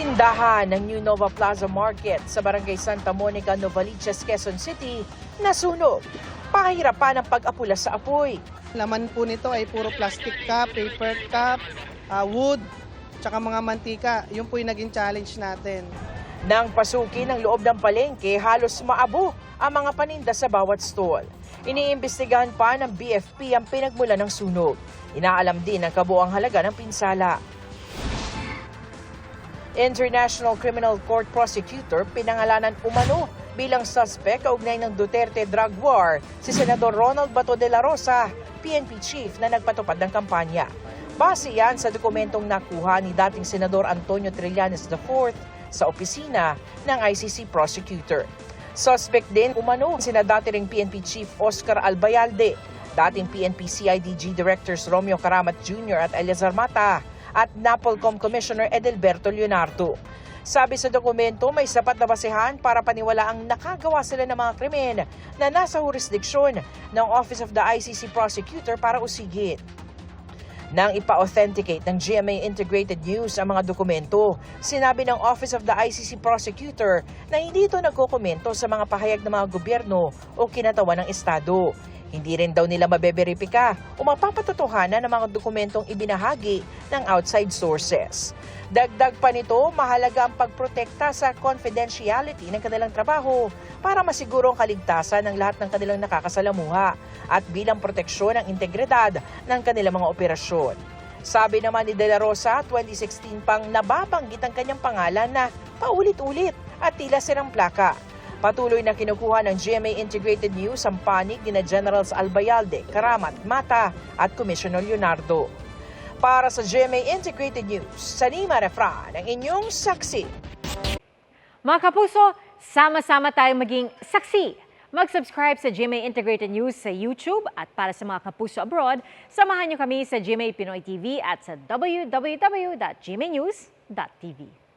Tindahan ng New Nova Plaza Market sa Barangay Santa Monica, Novaliches, Quezon City nasunog. Pahirapan ang pag-apula sa apoy. Laman po nito ay puro plastic cup, paper cup, wood, tsaka mga mantika. Yun po yung naging challenge natin. Nang pasukin ng loob ng palengke, halos maabo ang mga paninda sa bawat stall. Iniimbestigahan pa ng BFP ang pinagmula ng sunog. Inaalam din ang kabuuang halaga ng pinsala. International Criminal Court prosecutor pinangalanan umano bilang suspect kaugnay ng Duterte drug war si Senador Ronald Bato de la Rosa, PNP chief na nagpatupad ng kampanya. Base yan sa dokumentong nakuha ni dating Senador Antonio Trillanes IV sa opisina ng ICC prosecutor. Suspect din umano sina dating PNP chief Oscar Albayalde, dating PNP CIDG directors Romeo Caramat Jr. at Eleazar Mata, at NAPOLCOM Commissioner Edelberto Leonardo. Sabi sa dokumento, may sapat na basehan para paniwalaang nakagawa sila ng mga krimen na nasa jurisdiksyon ng Office of the ICC Prosecutor para usigin. Nang ipa-authenticate ng GMA Integrated News ang mga dokumento, sinabi ng Office of the ICC Prosecutor na hindi ito nagkokomento sa mga pahayag ng mga gobyerno o kinatawan ng Estado. Hindi rin daw nila mabeberipika o mapapatotohanan ng mga dokumentong ibinahagi ng outside sources. Dagdag pa nito, mahalaga ang pagprotekta sa confidentiality ng kanilang trabaho para masiguro ang kaligtasan ng lahat ng kanilang nakakasalamuha at bilang proteksyon ang integridad ng kanilang mga operasyon. Sabi naman ni De La Rosa, 2016 pang nababanggit ang kanyang pangalan na paulit-ulit at tila sirang plaka. Patuloy na kinukuha ng GMA Integrated News ang panig ni Generals Albayalde, Caramat, Mata at Commissioner Leonardo. Para sa GMA Integrated News, Sanima Refran, ang inyong saksi. Mga kapuso, sama-sama tayong maging saksi. Mag-subscribe sa GMA Integrated News sa YouTube at para sa mga kapuso abroad, samahan niyo kami sa GMA Pinoy TV at sa www.gmanews.tv.